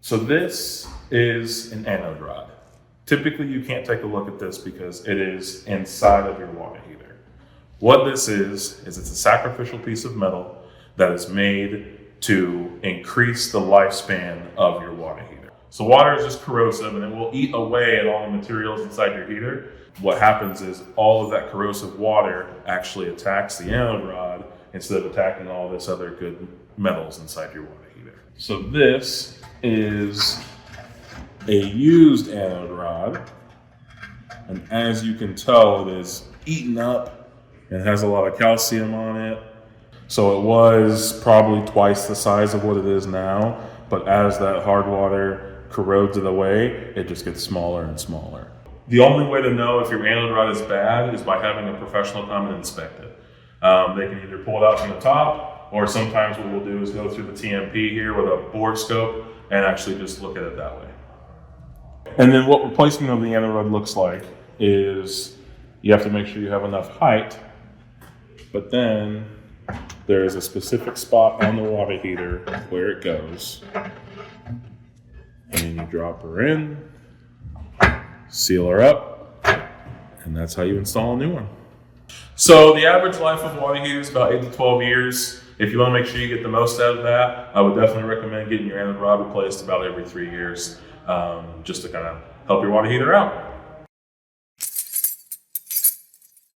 So this is an anode rod. Typically you can't take a look at this because it is inside of your water heater. What this is it's a sacrificial piece of metal that is made to increase the lifespan of your water heater. So water is just corrosive and it will eat away at all the materials inside your heater. What happens is all of that corrosive water actually attacks the anode rod instead of attacking all this other good metals inside your water heater. So this is a used anode rod, and as you can tell, it is eaten up and has a lot of calcium on it. So it was probably twice the size of what it is now, but as that hard water corrodes it away, it just gets smaller and smaller. The only way to know if your anode rod is bad is by having a professional come and inspect it. They can either pull it out from the top, or sometimes what we'll do is go through the TMP here with a bore scope and actually just look at it that way. And then what replacement of the anode rod looks like is you have to make sure you have enough height, but then there is a specific spot on the water heater where it goes. And you drop her in, seal her up, and that's how you install a new one. So the average life of water heater is about 8 to 12 years. If you want to make sure you get the most out of that, I would definitely recommend getting your anode rod replaced about every 3 years, just to kind of help your water heater out.